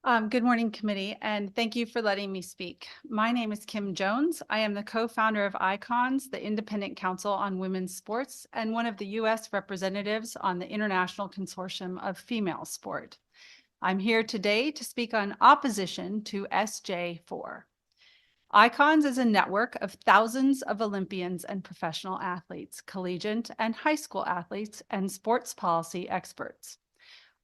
Good morning, committee, and thank you for letting me speak. My name is Kim Jones. I am the co-founder of ICONS, the Independent Council on Women's Sports, and one of the U.S. representatives on the International Consortium of Female Sport. I'm here today to speak on opposition to SJ4. ICONS is a network of thousands of Olympians and professional athletes, collegiate and high school athletes, and sports policy experts,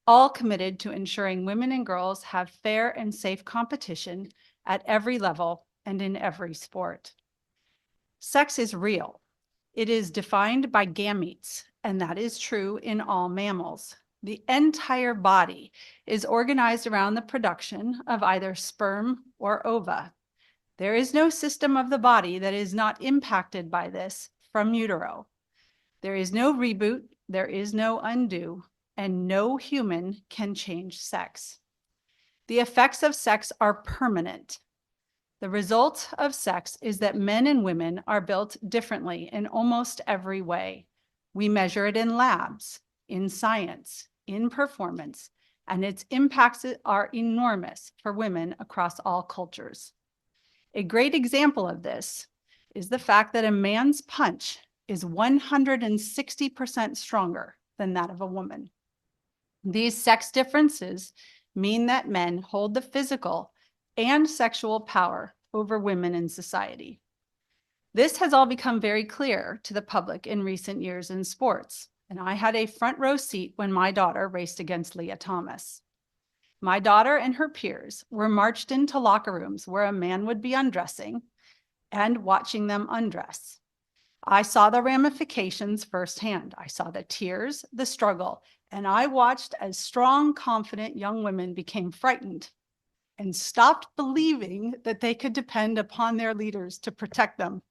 all committed to ensuring women and girls have fair and safe competition at every level and in every sport. Sex is real. It is defined by gametes, and that is true in all mammals. The entire body is organized around the production of either sperm or ova. There is no system of the body that is not impacted by this from utero. There is no reboot, there is no undo, and no human can change sex. The effects of sex are permanent. The result of sex is that men and women are built differently in almost every way. We measure it in labs, in science, in performance, and its impacts are enormous for women across all cultures. A great example of this is the fact that a man's punch is 160% stronger than that of a woman. These sex differences mean that men hold the physical and sexual power over women in society. This has all become very clear to the public in recent years in sports, and I had a front row seat when my daughter raced against Leah Thomas. My daughter and her peers were marched into locker rooms where a man would be undressing and watching them undress. I saw the ramifications firsthand. I saw the tears, the struggle, and I watched as strong, confident young women became frightened and stopped believing that they could depend upon their leaders to protect them.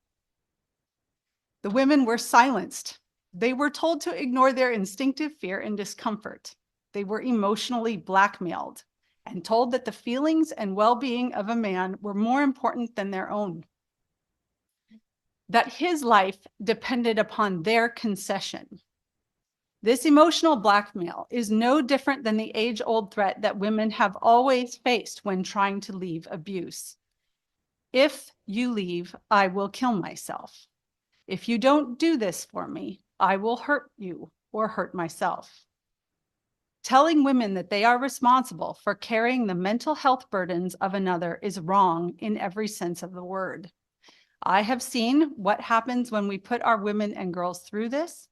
The women were silenced. They were told to ignore their instinctive fear and discomfort. They were emotionally blackmailed and told that the feelings and well-being of a man were more important than their own, that his life depended upon their concession. This emotional blackmail is no different than the age-old threat that women have always faced when trying to leave abuse. If you leave, I will kill myself. If you don't do this for me, I will hurt you or hurt myself. Telling women that they are responsible for carrying the mental health burdens of another is wrong in every sense of the word. I have seen what happens when we put our women and girls through this,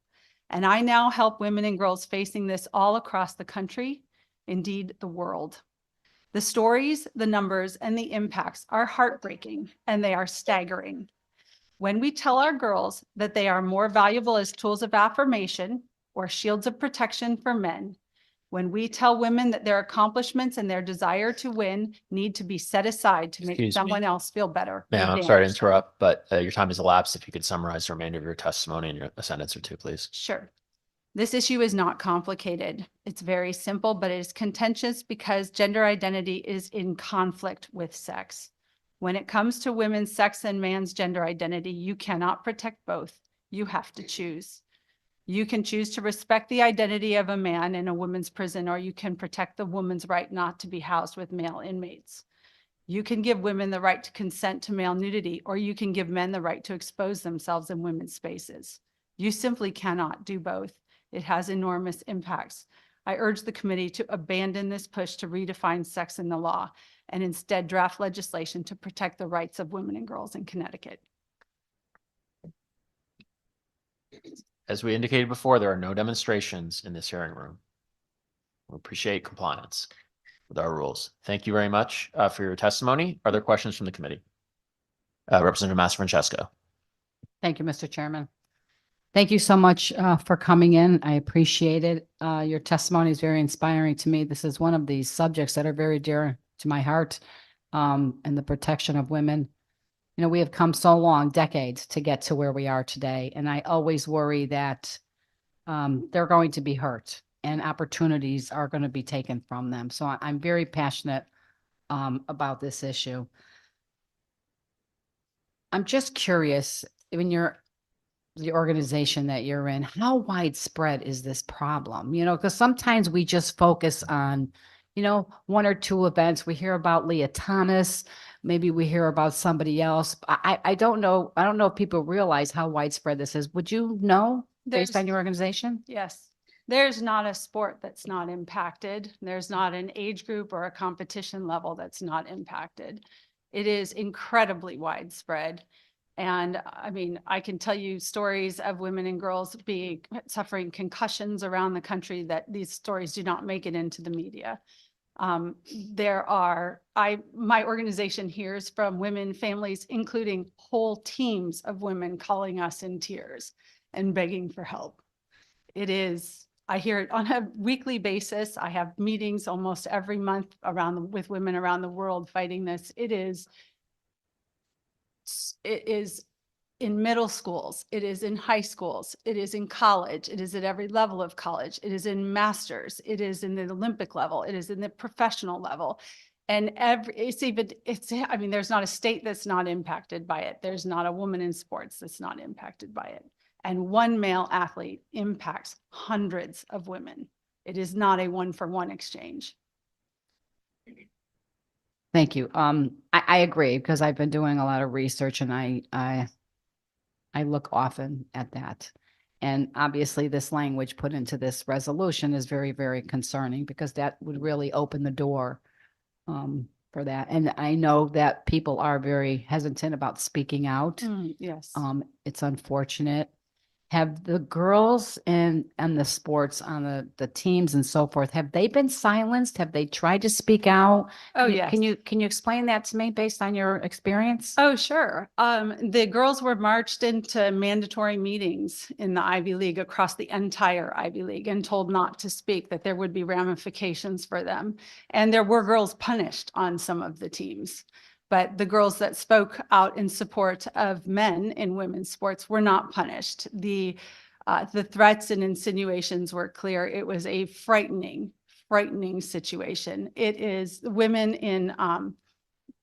and I now help women and girls facing this all across the country, indeed the world. The stories, the numbers, and the impacts are heartbreaking, and they are staggering. When we tell our girls that they are more valuable as tools of affirmation or shields of protection for men, when we tell women that their accomplishments and their desire to win need to be set aside to make someone else feel better. Ma'am, I'm sorry to interrupt, but your time has elapsed. If you could summarize the remainder of your testimony in a sentence or two, please. Sure. This issue is not complicated. It's very simple, but it is contentious because gender identity is in conflict with sex. When it comes to women's sex and man's gender identity, you cannot protect both. You have to choose. You can choose to respect the identity of a man in a women's prison, or you can protect the woman's right not to be housed with male inmates. You can give women the right to consent to male nudity, or you can give men the right to expose themselves in women's spaces. You simply cannot do both. It has enormous impacts. I urge the committee to abandon this push to redefine sex in the law and instead draft legislation to protect the rights of women and girls in Connecticut. As we indicated before, there are no demonstrations in this hearing room. We appreciate compliance with our rules. Thank you very much for your testimony. Are there questions from the committee? Representative Massafrancesco. Thank you, Mr. Chairman. Thank you so much for coming in. I appreciate it. Your testimony is very inspiring to me. This is one of these subjects that are very dear to my heart, and the protection of women. You know, we have come so long, decades, to get to where we are today. And I always worry that they're going to be hurt and opportunities are going to be taken from them. So I'm very passionate about this issue. I'm just curious, in the organization that you're in, how widespread is this problem? You know, because sometimes we just focus on, one or two events. We hear about Leah Thomas, maybe we hear about somebody else. I don't know. I don't know if people realize how widespread this is. Would you know based on There's- your organization? Yes, there's not a sport that's not impacted. There's not an age group or a competition level that's not impacted. It is incredibly widespread. And I mean, I can tell you stories of women and girls suffering concussions around the country that these stories do not make it into the media. My organization hears from women, families, including whole teams of women calling us in tears and begging for help. I hear it on a weekly basis. I have meetings almost every month with women around the world fighting this. It is in middle schools, it is in high schools, it is in college, it is at every level of college, it is in masters, it is in the Olympic level, it is in the professional level. And I mean, there's not a state that's not impacted by it. There's not a woman in sports that's not impacted by it. And one male athlete impacts hundreds of women. It is not a one-for-one exchange. Thank you. I agree because I've been doing a lot of research and I look often at that. And obviously this language put into this resolution is very, very concerning because that would really open the door for that. And I know that people are very hesitant about speaking out. Yes. It's unfortunate. Have the girls and the sports on the teams and so forth, have they been silenced? Have they tried to speak out? Oh, Can you- yes. Can you explain that to me based on your experience? Oh, sure. The girls were marched into mandatory meetings in the Ivy League across the entire Ivy League and told not to speak, that there would be ramifications for them. And there were girls punished on some of the teams. But the girls that spoke out in support of men in women's sports were not punished. The threats and insinuations were clear. It was a frightening situation. It is women in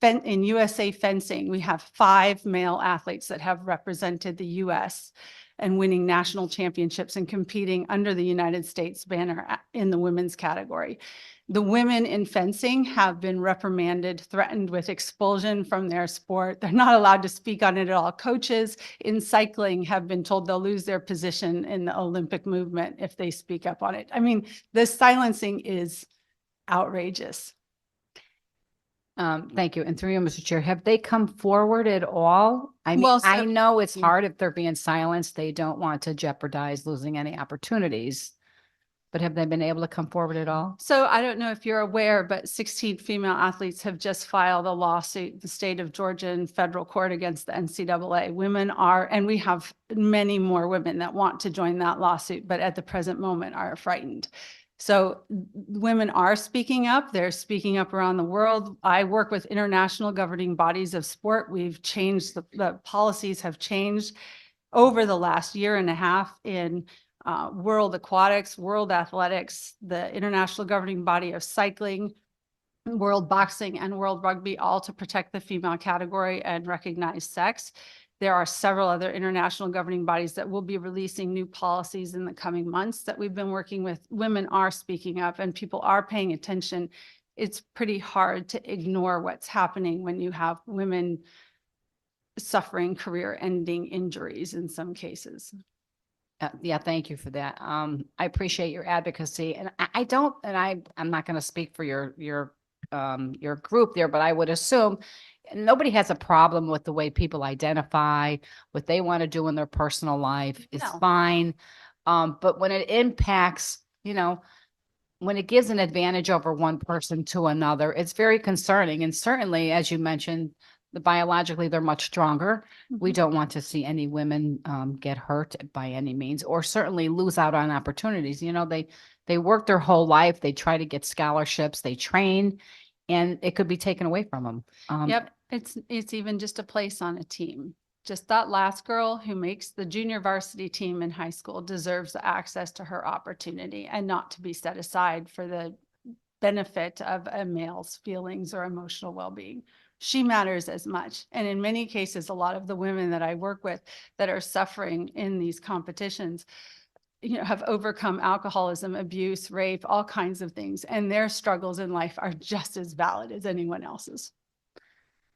USA fencing. We have 5 male athletes that have represented the US and winning national championships and competing under the United States banner in the women's category. The women in fencing have been reprimanded, threatened with expulsion from their sport. They're not allowed to speak on it at all. Coaches in cycling have been told they'll lose their position in the Olympic movement if they speak up on it. I mean, the silencing is outrageous. Thank you. And through you, Mr. Chair, have they come forward at all? I mean, Well, so- I know it's Yeah. hard if they're being silenced. They don't want to jeopardize losing any opportunities. But have they been able to come forward at all? So I don't know if you're aware, but 16 female athletes have just filed a lawsuit, the state of Georgia in federal court against the NCAA. Women are, and we have many more women that want to join that lawsuit, but at the present moment are frightened. So women are speaking up. They're speaking up around the world. I work with international governing bodies of sport. We've changed, the policies have changed over the last year and a half in world aquatics, world athletics, the international governing body of cycling, world boxing, and world rugby, all to protect the female category and recognize sex. There are several other international governing bodies that will be releasing new policies in the coming months that we've been working with. Women are speaking up and people are paying attention. It's pretty hard to ignore what's happening when you have women suffering career-ending injuries in some cases. Yeah, thank you for that. I appreciate your advocacy and I'm not going to speak for your group there, but I would assume nobody has a problem with the way people identify, what they want to do in their personal life is No. fine. But when it impacts, when it gives an advantage over one person to another, it's very concerning. And certainly, as you mentioned, biologically, they're much stronger. We don't want to see any women get hurt by any means, or certainly lose out on opportunities. They work their whole life. They try to get scholarships, they train, and it could be taken away from them. Yep, it's even just a place on a team. Just that last girl who makes the junior varsity team in high school deserves the access to her opportunity and not to be set aside for the benefit of a male's feelings or emotional well-being. She matters as much. And in many cases, a lot of the women that I work with that are suffering in these competitions, have overcome alcoholism, abuse, rape, all kinds of things, and their struggles in life are just as valid as anyone else's.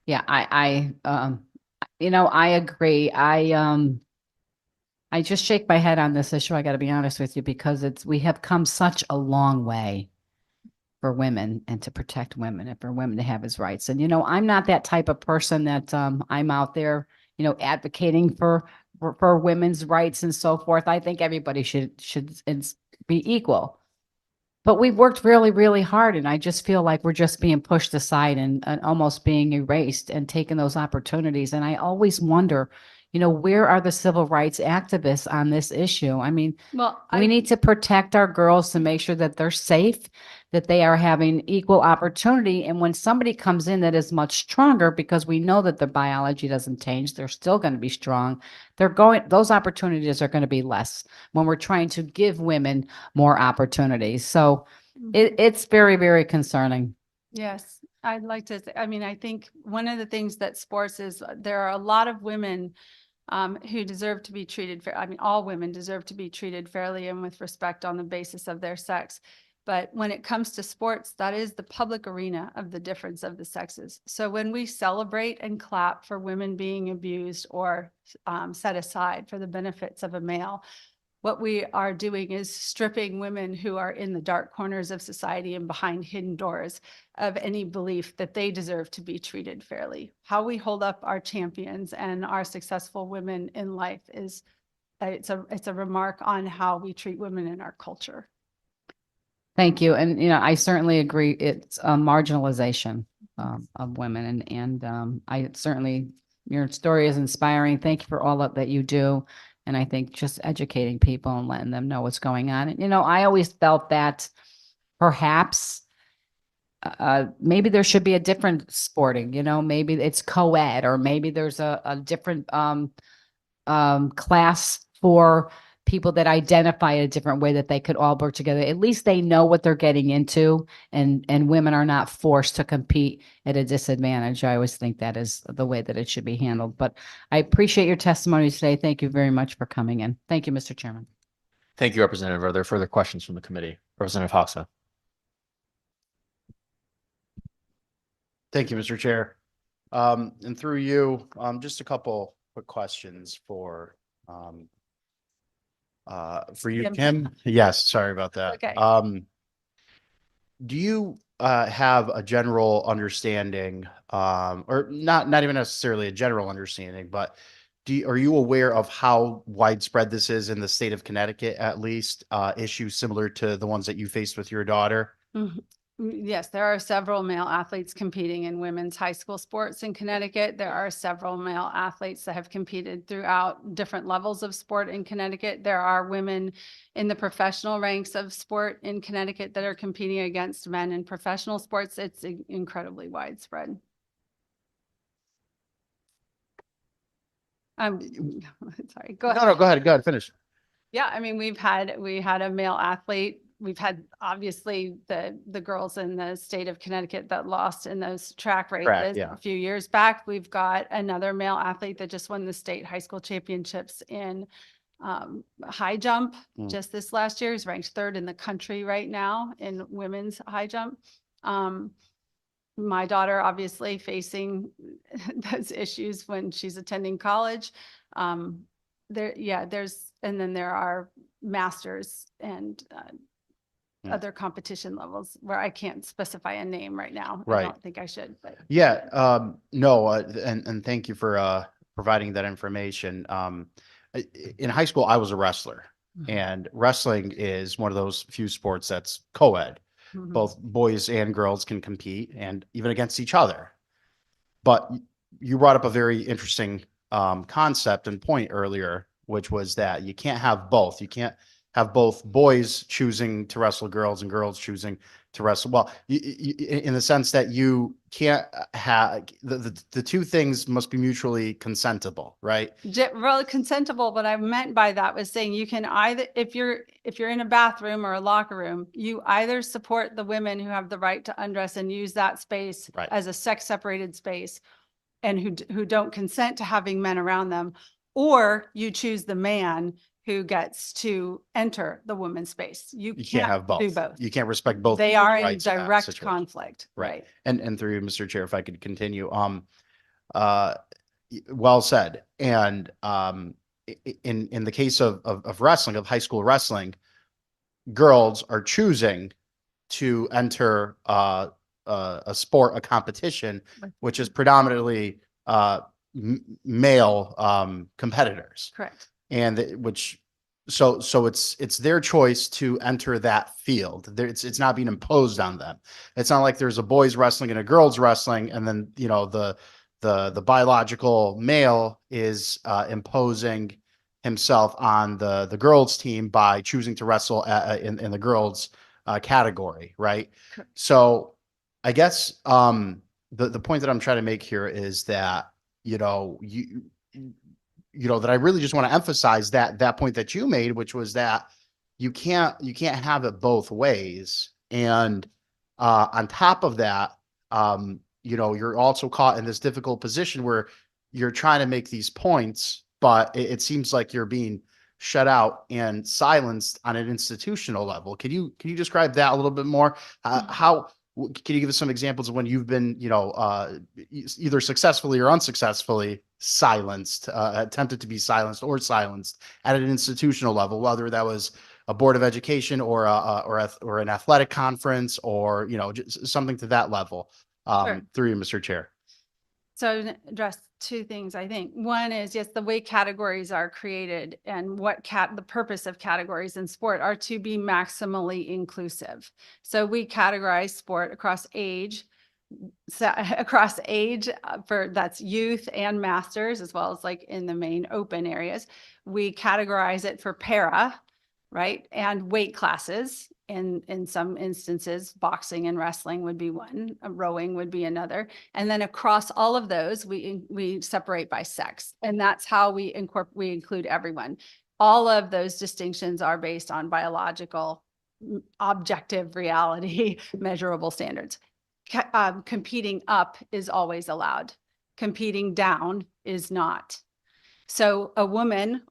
Yeah, I agree. I just shake my head on this issue. I got to be honest with you, because we have come such a long way for women and to protect women and for women to have his rights. And, I'm not that type of person that I'm out there, advocating for women's rights and so forth. I think everybody should be equal. But we've worked really, really hard, and I just feel like we're just being pushed aside and almost being erased and taking those opportunities. And I always wonder, where are the civil rights activists on this issue? I mean, Well, we need to protect our girls to make sure that they're safe, that they are having equal opportunity. And when somebody comes in that is much stronger, because we know that their biology doesn't change, they're still going to be strong. Those opportunities are going to be less when we're trying to give women more opportunities. So it's very, very concerning. Yes, I'd like to, I think one of the things that sports is there are a lot of women who deserve to be treated fair. All women deserve to be treated fairly and with respect on the basis of their sex. But when it comes to sports, that is the public arena of the difference of the sexes. So when we celebrate and clap for women being abused or set aside for the benefits of a male, what we are doing is stripping women who are in the dark corners of society and behind hidden doors of any belief that they deserve to be treated fairly. How we hold up our champions and our successful women in life is it's a remark on how we treat women in our culture. Thank you. And, I certainly agree. It's a marginalization of women. And I certainly, your story is inspiring. Thank you for all that you do. And I think just educating people and letting them know what's going on. And, I always felt that perhaps maybe there should be a different sporting, maybe it's co-ed, or maybe there's a different class for people that identify a different way that they could all work together. At least they know what they're getting into, and women are not forced to compete at a disadvantage. I always think that is the way that it should be handled. But I appreciate your testimony today. Thank you very much for coming in. Thank you, Mr. Chairman. Thank you, Representative. Are there further questions from the committee? Representative Hoxa. Thank you, Mr. Chair. And through you, just a couple quick questions for you, Kim. Kim. Yes, sorry about that. Okay. Do you have a general understanding, or not even necessarily a general understanding, but are you aware of how widespread this is in the state of Connecticut, at least, issues similar to the ones that you faced with your daughter? Mhm. Yes, there are several male athletes competing in women's high school sports in Connecticut. There are several male athletes that have competed throughout different levels of sport in Connecticut. There are women in the professional ranks of sport in Connecticut that are competing against men in professional sports. It's incredibly widespread. Sorry, go ahead. No, go ahead, finish. Yeah, we had a male athlete. We've had obviously the girls in the state of Connecticut that lost in those track races yeah. a few years back. We've got another male athlete that just won the state high school championships in high jump just this last year. He's ranked 3rd in the country right now in women's high jump. My daughter obviously facing those issues when she's attending college. There are masters and other competition levels where I can't specify a name right now. Right. I don't think I should, but Yeah, no, and thank you for providing that information. In high school, I was a wrestler, and wrestling is one of those few sports that's co-ed. Both boys and girls can compete, and even against each other. But you brought up a very interesting concept and point earlier, which was that you can't have both. You can't have both boys choosing to wrestle girls and girls choosing to wrestle. Well, in the sense that you can't have the two things must be mutually consentable, right? Well, consentable. What I meant by that was saying you can either, if you're in a bathroom or a locker room, you either support the women who have the right to undress and use that space as a sex separated space, and who don't consent to having men around them, or you choose the man who gets to enter the women's space. You You can't have both. do both. You can't respect both. They are in rights in that direct situation. conflict, right? And through you, Mr. Chair, if I could continue, well said. And, in the case of wrestling, of high school wrestling, girls are choosing to enter, a sport, a competition, which is predominantly, male, competitors. Correct. And so it's their choice to enter that field. It's not being imposed on them. It's not like there's a boys wrestling and a girls wrestling, and then, you know, the biological male is imposing himself on the girls team by choosing to wrestle in the girls category, right? Correct. So I guess the point that I'm trying to make here is that, you know, that I really just want to emphasize that point that you made, which was that you can't have it both ways. And on top of that, you're also caught in this difficult position where you're trying to make these points, but it seems like you're being shut out and silenced on an institutional level. Can you describe that a little bit more? Can you give us some examples of when you've been, either successfully or unsuccessfully silenced, attempted to be silenced or silenced at an institutional level, whether that was a board of education or an athletic conference, or, just something to that level? Sure. Through you, Mr. Chair. So to address two things, I think. One is, yes, the way categories are created and the purpose of categories in sport are to be maximally inclusive. So we categorize sport across age, for that's youth and masters, as well as like in the main open areas. We categorize it for para, right? And weight classes. In some instances, boxing and wrestling would be one, rowing would be another. And then across all of those, we separate by sex. And that's how we include everyone. All of those distinctions are based on biological, objective reality, measurable standards. Competing up is always allowed. Competing down is not. So a woman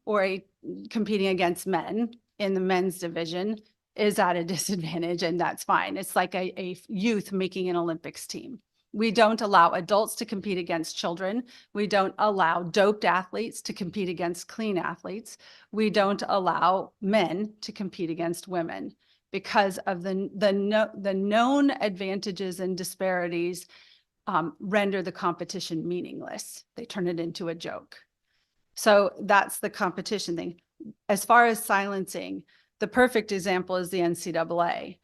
competing against men in the men's division is at a disadvantage, and that's fine. It's like a youth making an Olympics team. We don't allow adults to compete against children. We don't allow doped athletes to compete against clean athletes. We don't allow men to compete against women because of the known advantages and disparities render the competition meaningless. They turn it into a joke. So that's the competition thing. As far as silencing, the perfect example is the NCAA.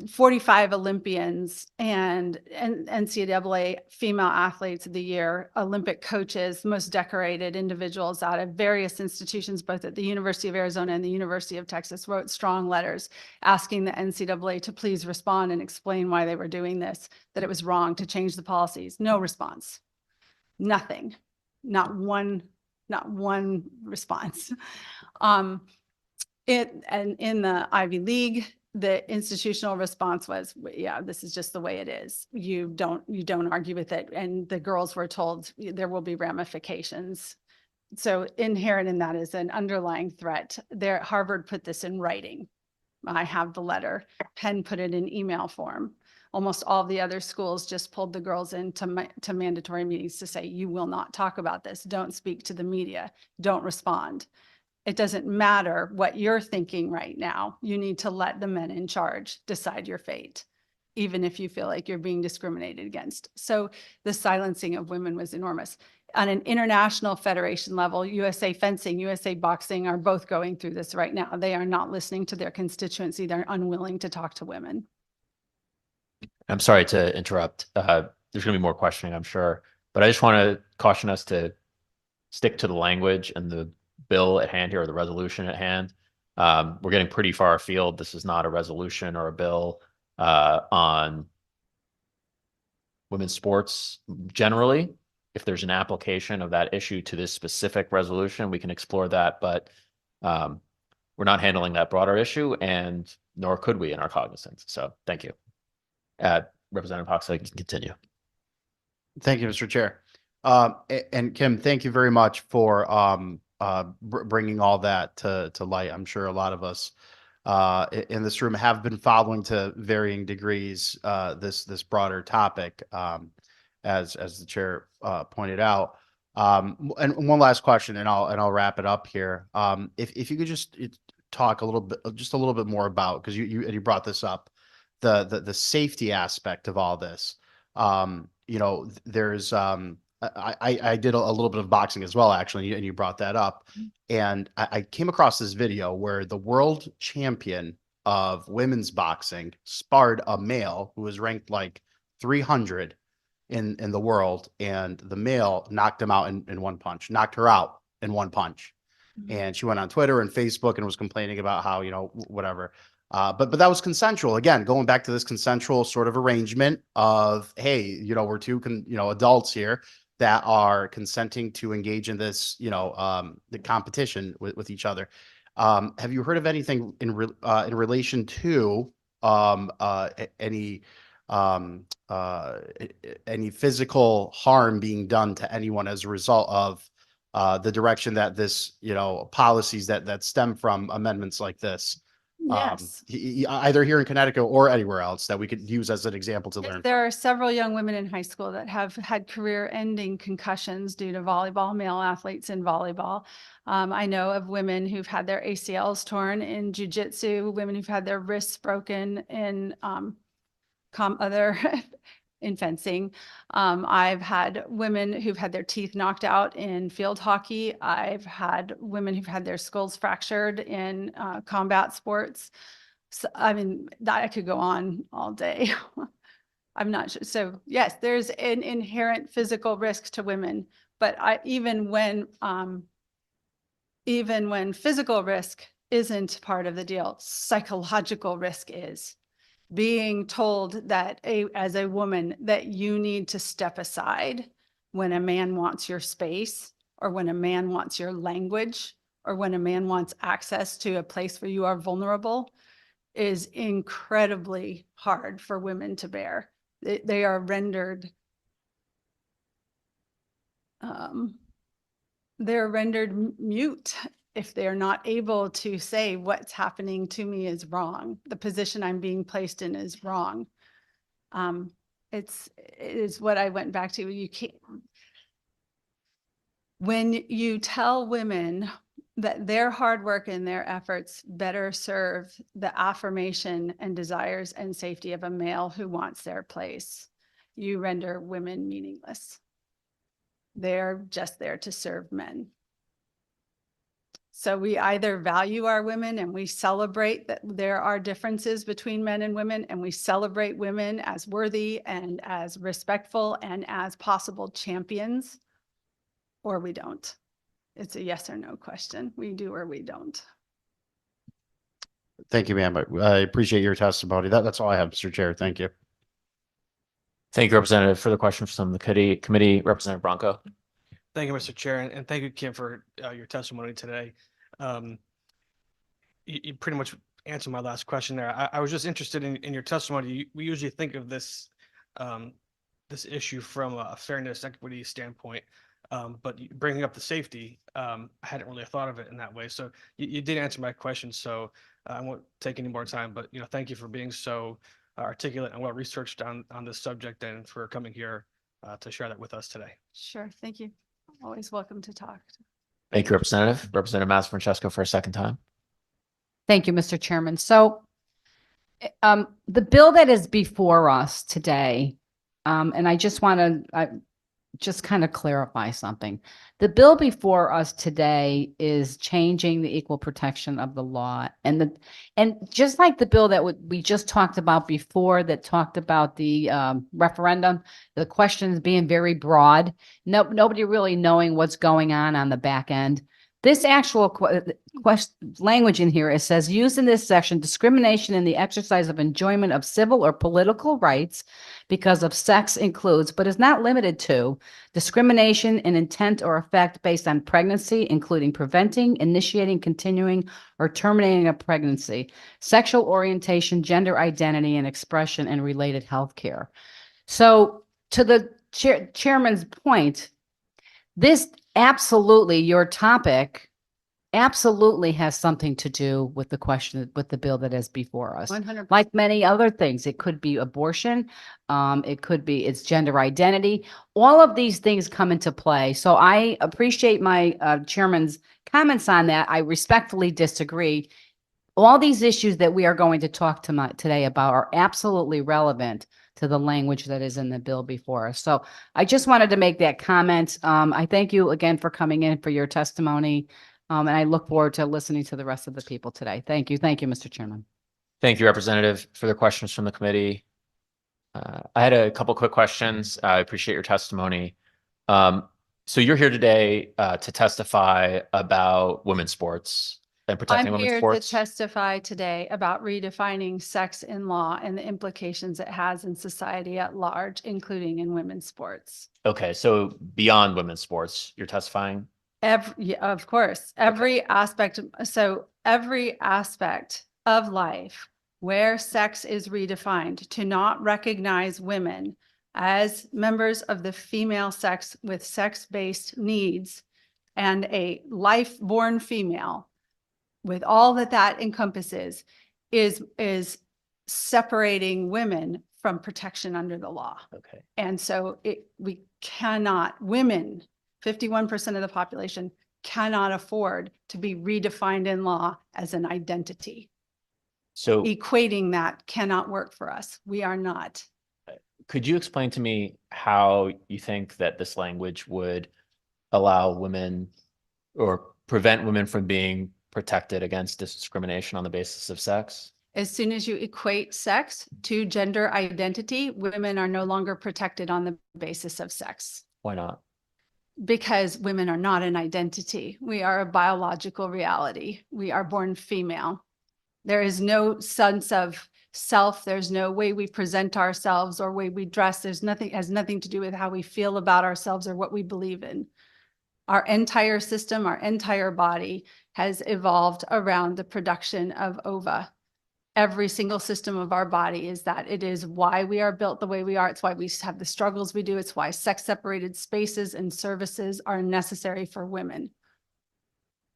45 Olympians and NCAA female athletes of the year, Olympic coaches, most decorated individuals out of various institutions, both at the University of Arizona and the University of Texas, wrote strong letters asking the NCAA to please respond and explain why they were doing this, that it was wrong to change the policies. No response. Nothing. Not one response. And in the Ivy League, the institutional response was, yeah, this is just the way it is. You don't argue with it. And the girls were told there will be ramifications. So inherent in that is an underlying threat. Harvard put this in writing. I have the letter. Penn put it in email form. Almost all the other schools just pulled the girls into mandatory meetings to say, you will not talk about this. Don't speak to the media. Don't respond. It doesn't matter what you're thinking right now. You need to let the men in charge decide your fate, even if you feel like you're being discriminated against. So the silencing of women was enormous. On an international federation level, USA Fencing, USA Boxing are both going through this right now. They are not listening to their constituency. They're unwilling to talk to women. I'm sorry to interrupt. There's going to be more questioning, I'm sure, but I just want to caution us to stick to the language and the bill at hand here, or the resolution at hand. We're getting pretty far afield. This is not a resolution or a bill on women's sports generally. If there's an application of that issue to this specific resolution, we can explore that, but we're not handling that broader issue, and nor could we in our cognizance. So thank you. Representative Hoxley can continue. Thank you, Mr. Chair. And Kim, thank you very much for bringing all that to light. I'm sure a lot of us in this room have been following to varying degrees this broader topic, as the chair pointed out. And one last question, and I'll wrap it up here. If you could just talk a little bit more about, because you brought this up, the safety aspect of all this. There's I did a little bit of boxing as well, actually, and you brought that up. And I came across this video where the world champion of women's boxing sparred a male who was ranked like 300 in the world, and the male knocked him out in one punch, knocked her out in one punch. And she went on Twitter and Facebook and was complaining about how, whatever. But that was consensual. Again, going back to this consensual sort of arrangement of, hey, we're two adults here that are consenting to engage in this, the competition with each other. Have you heard of anything in relation to any physical harm being done to anyone as a result of the direction that this, policies that stem from amendments like this? Yes. Either here in Connecticut or anywhere else that we could use as an example to learn. There are several young women in high school that have had career-ending concussions due to volleyball, male athletes in volleyball. I know of women who've had their ACLs torn in jujitsu, women who've had their wrists broken in in fencing. I've had women who've had their teeth knocked out in field hockey. I've had women who've had their skulls fractured in combat sports. So, I mean, I could go on all day. I'm not sure. So yes, there's an inherent physical risk to women, but even when physical risk isn't part of the deal, psychological risk is. Being told that as a woman that you need to step aside when a man wants your space, or when a man wants your language, or when a man wants access to a place where you are vulnerable, is incredibly hard for women to bear. They are rendered mute if they're not able to say what's happening to me is wrong. The position I'm being placed in is wrong. It is what I went back to. You can't, when you tell women that their hard work and their efforts better serve the affirmation and desires and safety of a male who wants their place, you render women meaningless. They're just there to serve men. So we either value our women and we celebrate that there are differences between men and women, and we celebrate women as worthy and as respectful and as possible champions, or we don't. It's a yes or no question. We do or we don't. Thank you, ma'am. I appreciate your testimony. That's all I have, Mr. Chair. Thank you. Thank you, Representative. Further questions from the committee, Representative Bronco. Thank you, Mr. Chair, and thank you, Kim, for your testimony today. You pretty much answered my last question there. I was just interested in your testimony. We usually think of this this issue from a fairness, equity standpoint, but bringing up the safety, I hadn't really thought of it in that way. So you did answer my question, so I won't take any more time. But thank you for being so articulate and well researched on this subject, and for coming here to share that with us today. Sure. Thank you. Always welcome to talk. Thank you, Representative. Representative Mass-Francesco for a second time. Thank you, Mr. Chairman. So the bill that is before us today, and I just want to just kind of clarify something. The bill before us today is changing the equal protection of the law. And just like the bill that we just talked about before, that talked about the referendum, the questions being very broad, nobody really knowing what's going on the back end. This actual language in here, it says, used in this section, discrimination in the exercise of enjoyment of civil or political rights because of sex includes, but is not limited to, discrimination in intent or effect based on pregnancy, including preventing, initiating, continuing, or terminating a pregnancy, sexual orientation, gender identity and expression, and related health care. So to the chairman's point, this absolutely, your topic absolutely has something to do with the question, with the bill that is before us. 100%. Like many other things, it could be abortion, it could be its gender identity. All of these things come into play. So I appreciate my chairman's comments on that. I respectfully disagree. All these issues that we are going to talk today about are absolutely relevant to the language that is in the bill before us. So I just wanted to make that comment. I thank you again for coming in for your testimony. And I look forward to listening to the rest of the people today. Thank you. Thank you, Mr. Chairman. Thank you, Representative. Further questions from the committee? I had a couple quick questions. I appreciate your testimony. So you're here today to testify about women's sports and protecting I'm women's here to sports. testify today about redefining sex in law and the implications it has in society at large, including in women's sports. Okay, so beyond women's sports, you're testifying? Yeah, of course, every aspect. So every aspect of life where sex is redefined to not recognize women as members of the female sex with sex-based needs and a life-born female with all that that encompasses is separating women from protection under the law. Okay. And so we cannot, women, 51% of the population cannot afford to be redefined in law as an identity. So Equating that cannot work for us. We are not. could you explain to me how you think that this language would allow women or prevent women from being protected against discrimination on the basis of sex? As soon as you equate sex to gender identity, women are no longer protected on the basis of sex. Why not? Because women are not an identity. We are a biological reality. We are born female. There is no sense of self. There's no way we present ourselves or way we dress. There's nothing, has nothing to do with how we feel about ourselves or what we believe in. Our entire system, our entire body has evolved around the production of ova. Every single system of our body is that. It is why we are built the way we are. It's why we have the struggles we do. It's why sex-separated spaces and services are necessary for women.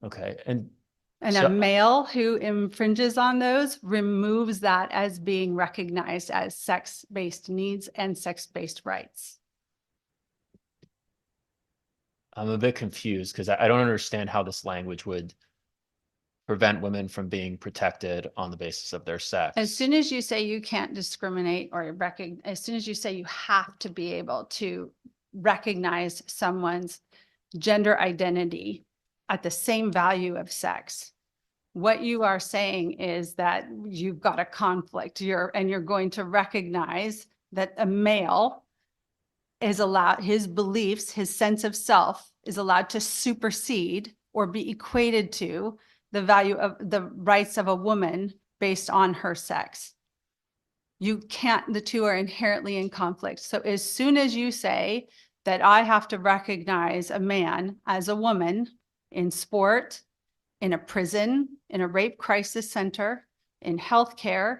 Okay. And And So- a male who infringes on those removes that as being recognized as sex-based needs and sex-based rights. I'm a bit confused because I don't understand how this language would prevent women from being protected on the basis of their sex. As soon as you say you can't discriminate or as soon as you say you have to be able to recognize someone's gender identity at the same value of sex, what you are saying is that you've got a conflict. You're going to recognize that a male is allowed, his beliefs, his sense of self is allowed to supersede or be equated to the value of the rights of a woman based on her sex. You can't, the two are inherently in conflict. So as soon as you say that I have to recognize a man as a woman in sport, in a prison, in a rape crisis center, in healthcare,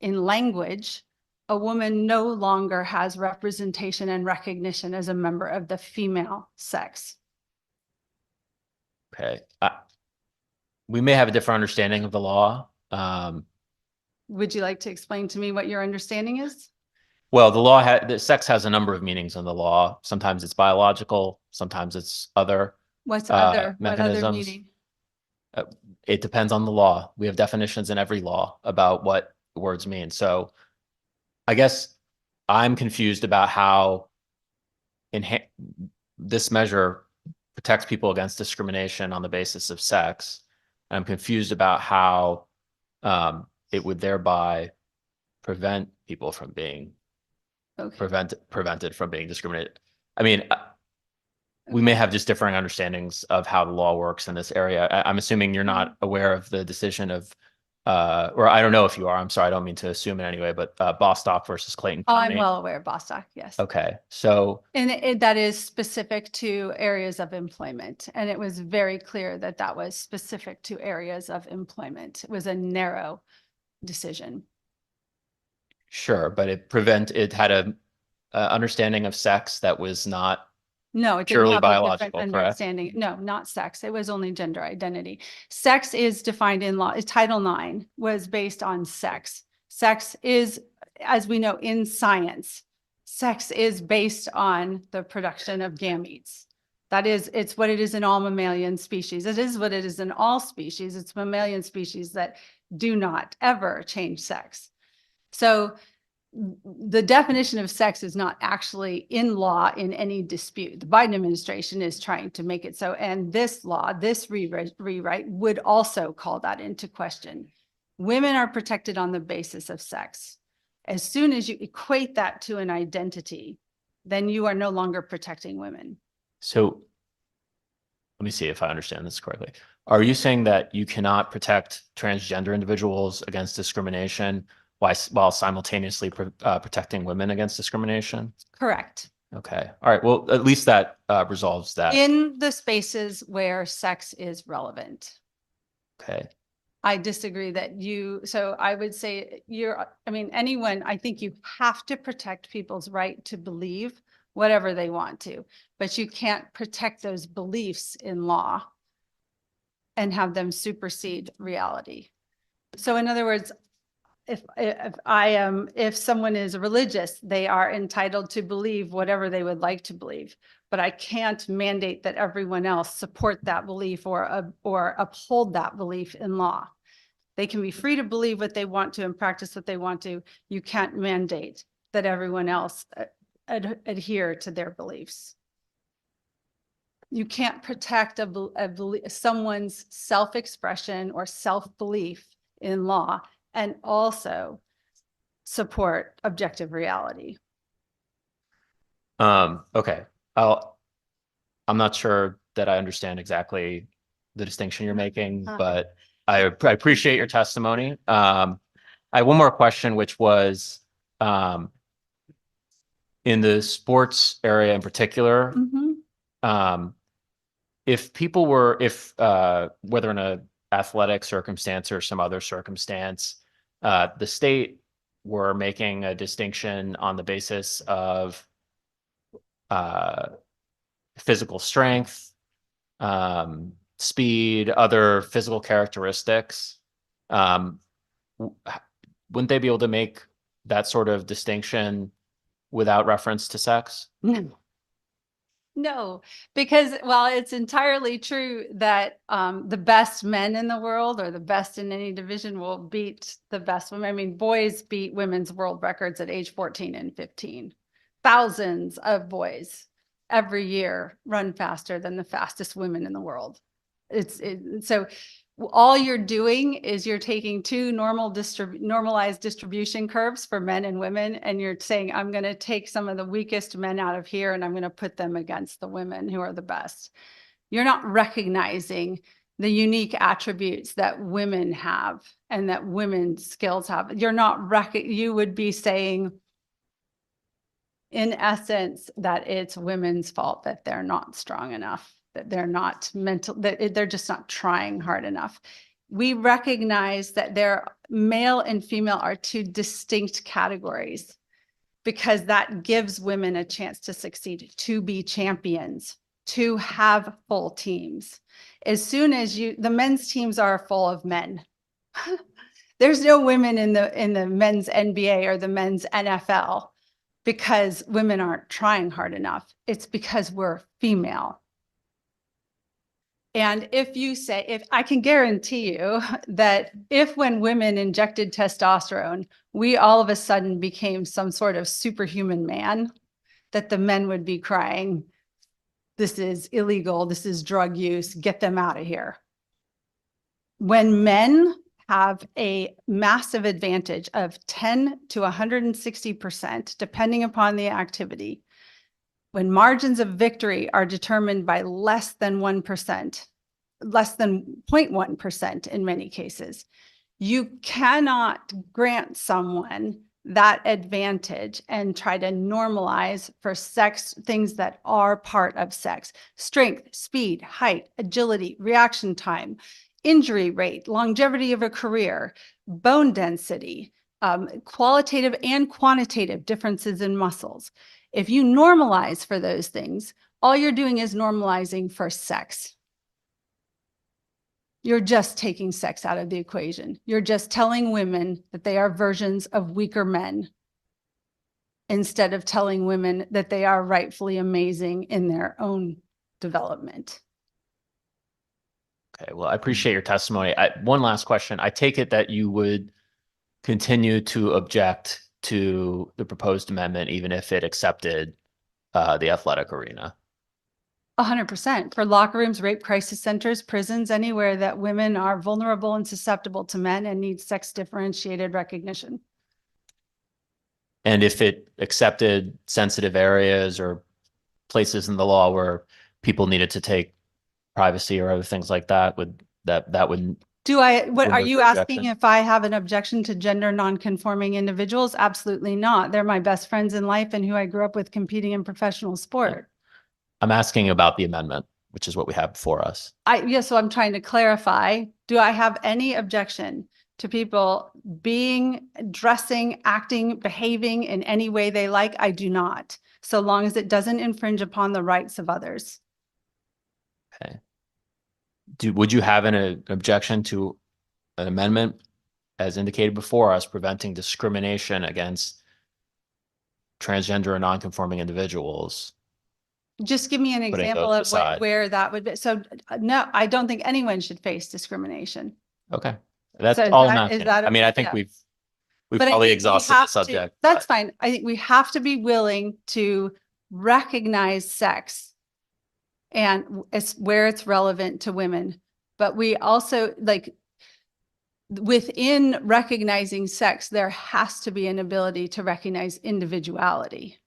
in language, a woman no longer has representation and recognition as a member of the female sex. Okay. We may have a different understanding of the law. Would you like to explain to me what your understanding is? Well, the sex has a number of meanings in the law. Sometimes it's biological, sometimes it's other. What's other, what other mechanisms. meaning? It depends on the law. We have definitions in every law about what words mean. So I guess I'm confused about how this measure protects people against discrimination on the basis of sex. I'm confused about how it would thereby prevent people from being Okay. prevented from being discriminated. I mean, we may have just differing understandings of how the law works in this area. I'm assuming you're not aware of the decision of, or I don't know if you are. I'm sorry, I don't mean to assume in any way, but Bostock versus Clayton Oh, County. I'm well aware of Bostock, yes. Okay, so And that is specific to areas of employment. And it was very clear that that was specific to areas of employment. It was a narrow decision. sure, but it had a understanding of sex that was not No, it didn't Purely have a different biological, correct? understanding. No, not sex. It was only gender identity. Sex is defined in law. Title IX was based on sex. Sex is, as we know in science, sex is based on the production of gametes. That is, it's what it is in all mammalian species. It is what it is in all species. It's mammalian species that do not ever change sex. So the definition of sex is not actually in law in any dispute. The Biden administration is trying to make it so. And this law, this rewrite would also call that into question. Women are protected on the basis of sex. As soon as you equate that to an identity, then you are no longer protecting women. So let me see if I understand this correctly. Are you saying that you cannot protect transgender individuals against discrimination while simultaneously protecting women against discrimination? Correct. Okay. All right. Well, at least that resolves that. In the spaces where sex is relevant. Okay. I disagree that so I would say anyone, I think you have to protect people's right to believe whatever they want to, but you can't protect those beliefs in law and have them supersede reality. So in other words, if someone is religious, they are entitled to believe whatever they would like to believe, but I can't mandate that everyone else support that belief or uphold that belief in law. They can be free to believe what they want to and practice what they want to. You can't mandate that everyone else adhere to their beliefs. You can't protect someone's self-expression or self-belief in law and also support objective reality. Okay. I'm not sure that I understand exactly the distinction you're making, but I appreciate your testimony. I have one more question, which was in the sports area in particular, if people were, whether in a athletic circumstance or some other circumstance, the state were making a distinction on the basis of physical strength, speed, other physical characteristics, wouldn't they be able to make that sort of distinction without reference to sex? No, because while it's entirely true that the best men in the world or the best in any division will beat the best women. I mean, boys beat women's world records at age 14 and 15. Thousands of boys every year run faster than the fastest women in the world. So all you're doing is you're taking two normalized distribution curves for men and women, and you're saying, I'm going to take some of the weakest men out of here and I'm going to put them against the women who are the best. You're not recognizing the unique attributes that women have and that women's skills have. You would be saying, in essence, that it's women's fault that they're not strong enough, that they're not they're just not trying hard enough. We recognize that male and female are two distinct categories because that gives women a chance to succeed, to be champions, to have full teams. As soon as the men's teams are full of men, there's no women in the men's NBA or the men's NFL because women aren't trying hard enough. It's because we're female. And if I can guarantee you that when women injected testosterone, we all of a sudden became some sort of superhuman man, that the men would be crying, this is illegal, this is drug use, get them out of here. When men have a massive advantage of 10 to 160%, depending upon the activity, when margins of victory are determined by less than 1%, less than 0.1% in many cases, you cannot grant someone that advantage and try to normalize for sex things that are part of sex: strength, speed, height, agility, reaction time, injury rate, longevity of a career, bone density, qualitative and quantitative differences in muscles. If you normalize for those things, all you're doing is normalizing for sex. You're just taking sex out of the equation. You're just telling women that they are versions of weaker men instead of telling women that they are rightfully amazing in their own development. Okay, well, I appreciate your testimony. One last question. I take it that you would continue to object to the proposed amendment, even if it accepted the athletic arena. 100% for locker rooms, rape crisis centers, prisons, anywhere that women are vulnerable and susceptible to men and need sex differentiated recognition. And if it accepted sensitive areas or places in the law where people needed to take privacy or other things like that, would that would What are remove you the asking objection? if I have an objection to gender non-conforming individuals? Absolutely not. They're my best friends in life and who I grew up with competing in professional sport. I'm asking about the amendment, which is what we have before us. Yes, so I'm trying to clarify. Do I have any objection to people being, dressing, acting, behaving in any way they like? I do not, so long as it doesn't infringe upon the rights of others. Okay. Would you have an objection to an amendment as indicated before us preventing discrimination against transgender and non-conforming individuals? Just give me an Putting example those of aside. where that would be. So no, I don't think anyone should face discrimination. Okay, that's So is all I'm that- is asking. that I mean, I okay? think Yeah. we've But I probably think we exhausted the have to- subject. That's but- fine. I think we have to be willing to recognize sex and it's where it's relevant to women. But we also within recognizing sex, there has to be an ability to recognize individuality.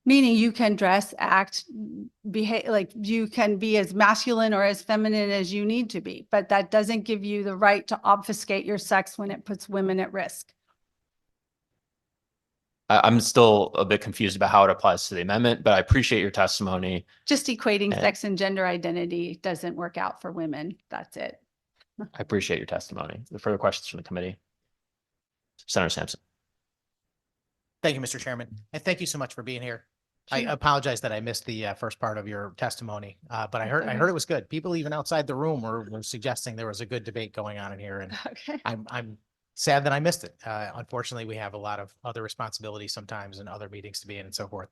Meaning you can dress, act, behave, like you can be as masculine or as feminine as you need to be, but that doesn't give you the right to obfuscate your sex when it puts women at risk. I'm still a bit confused about how it applies to the amendment, but I appreciate your testimony. Just equating Yeah. sex and gender identity doesn't work out for women. That's it. I appreciate your testimony. The further questions from the committee? Senator Sampson. Thank you, Mr. Chairman, and thank you so much for being here. I Sure. apologize that I missed the first part of your testimony, but I heard it was good. People even outside the room were suggesting there was a good debate going on in here, and Okay. I'm sad that I missed it. Unfortunately, we have a lot of other responsibilities sometimes and other meetings to be in and so forth.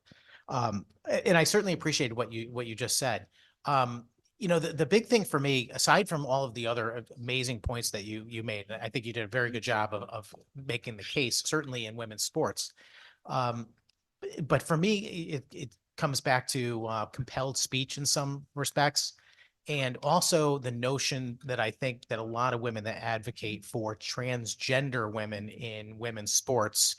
And I certainly appreciate what you just said. The big thing for me, aside from all of the other amazing points that you made, I think you did a very good job of making the case, certainly in women's sports. But for me, it comes back to compelled speech in some respects. And also the notion that I think that a lot of women that advocate for transgender women in women's sports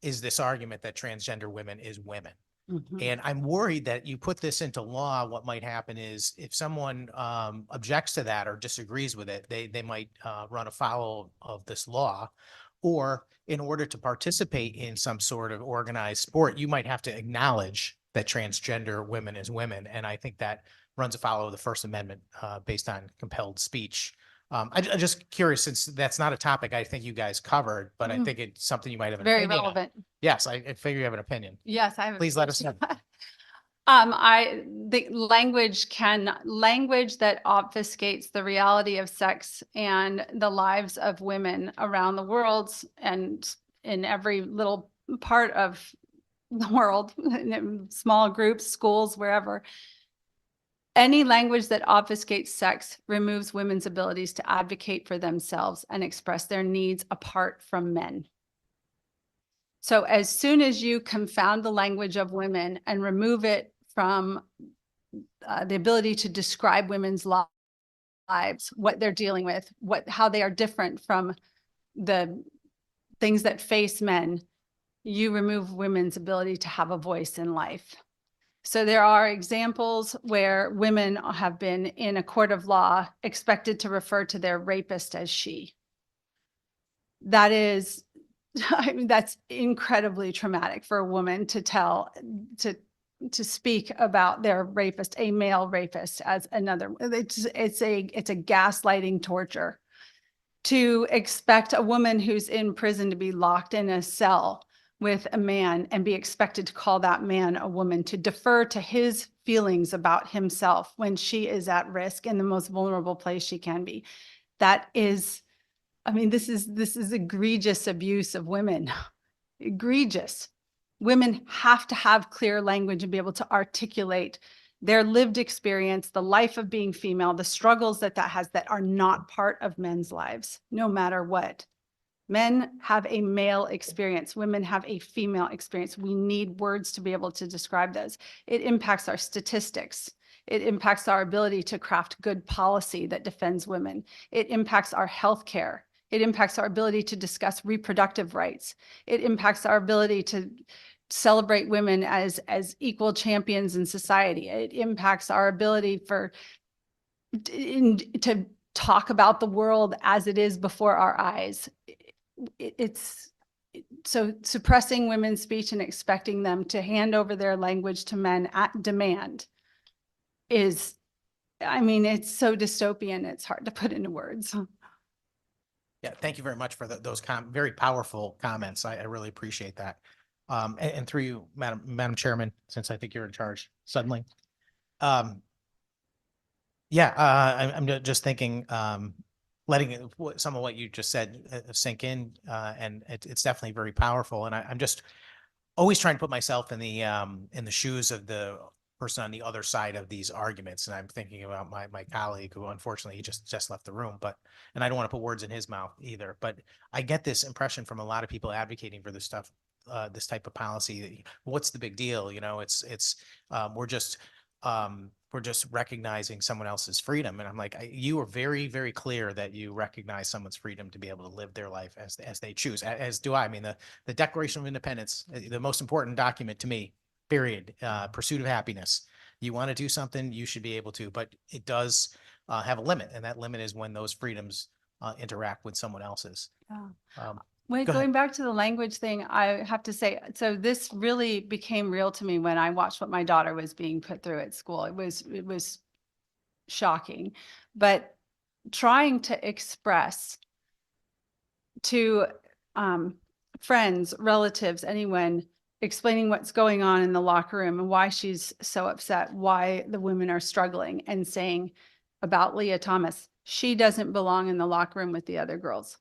is this argument that transgender women is women. Mhm. And I'm worried that you put this into law, what might happen is if someone objects to that or disagrees with it, they might run afoul of this law. Or in order to participate in some sort of organized sport, you might have to acknowledge that transgender women is women. And I think that runs afoul of the First Amendment based on compelled speech. I'm just curious, since that's not a topic I think you guys covered, but I think it's something you might have an Very opinion on. relevant. Yes, I figure you have an opinion. Yes, I have. Please let us know. The language that obfuscates the reality of sex and the lives of women around the world and in every little part of the world, in small groups, schools, wherever. Any language that obfuscates sex removes women's abilities to advocate for themselves and express their needs apart from men. So as soon as you confound the language of women and remove it from the ability to describe women's lives, what they're dealing with, how they are different from the things that face men, you remove women's ability to have a voice in life. So there are examples where women have been in a court of law expected to refer to their rapist as she. That is, I mean, that's incredibly traumatic for a woman to speak about their rapist, a male rapist, as another. It's a gaslighting torture. To expect a woman who's in prison to be locked in a cell with a man and be expected to call that man a woman, to defer to his feelings about himself when she is at risk in the most vulnerable place she can be. That is, I mean, this is egregious abuse of women. Egregious. Women have to have clear language and be able to articulate their lived experience, the life of being female, the struggles that has that are not part of men's lives, no matter what. Men have a male experience. Women have a female experience. We need words to be able to describe those. It impacts our statistics. It impacts our ability to craft good policy that defends women. It impacts our healthcare. It impacts our ability to discuss reproductive rights. It impacts our ability to celebrate women as equal champions in society. It impacts our ability to talk about the world as it is before our eyes. So suppressing women's speech and expecting them to hand over their language to men at demand is, I mean, it's so dystopian, it's hard to put into words. Yeah, thank you very much for those very powerful comments. I really appreciate that. And through you, Madam Chairman, since I think you're in charge suddenly. I'm just thinking, letting some of what you just said sink in, and it's definitely very powerful. And I'm just always trying to put myself in the shoes of the person on the other side of these arguments. And I'm thinking about my colleague who unfortunately he just left the room, and I don't want to put words in his mouth either, but I get this impression from a lot of people advocating for this stuff, this type of policy. What's the big deal? You know, we're just recognizing someone else's freedom. And I'm like, you are very, very clear that you recognize someone's freedom to be able to live their life as they choose, as do I. I mean, the Declaration of Independence, the most important document to me, period, pursuit of happiness. You want to do something, you should be able to, but it does have a limit. And that limit is when those freedoms interact with someone else's. Yeah. Go ahead. Going back to the language thing, I have to say, so this really became real to me when I watched what my daughter was being put through at school. It was shocking, but trying to express to friends, relatives, anyone, explaining what's going on in the locker room and why she's so upset, why the women are struggling, and saying about Leah Thomas, she doesn't belong in the locker room with the other girls.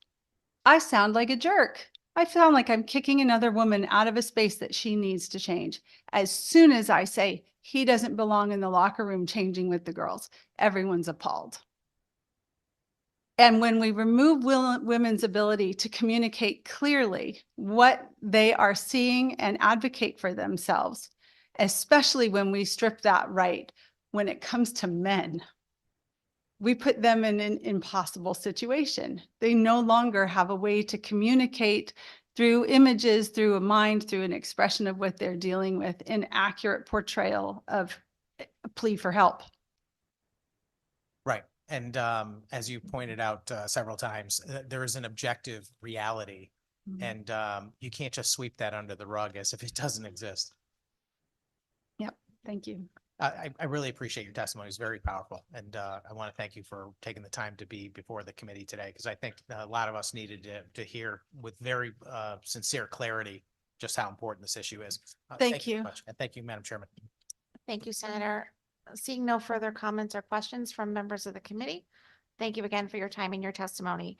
I sound like a jerk. I sound like I'm kicking another woman out of a space that she needs to change. As soon as I say he doesn't belong in the locker room changing with the girls, everyone's appalled. And when we remove women's ability to communicate clearly what they are seeing and advocate for themselves, especially when we strip that right when it comes to men, we put them in an impossible situation. They no longer have a way to communicate through images, through a mind, through an expression of what they're dealing with, an accurate portrayal of a plea for help. Right. And as you pointed out several times, there is an objective reality, and you can't just sweep that under the rug as if it doesn't exist. Yep. Thank you. I really appreciate your testimony. It's very powerful. And I want to thank you for taking the time to be before the committee today, because I think a lot of us needed to hear with very sincere clarity just how important this issue is. Thank you. Very much. And thank you, Madam Chairman. Thank you, Senator. Seeing no further comments or questions from members of the committee, thank you again for your time and your testimony.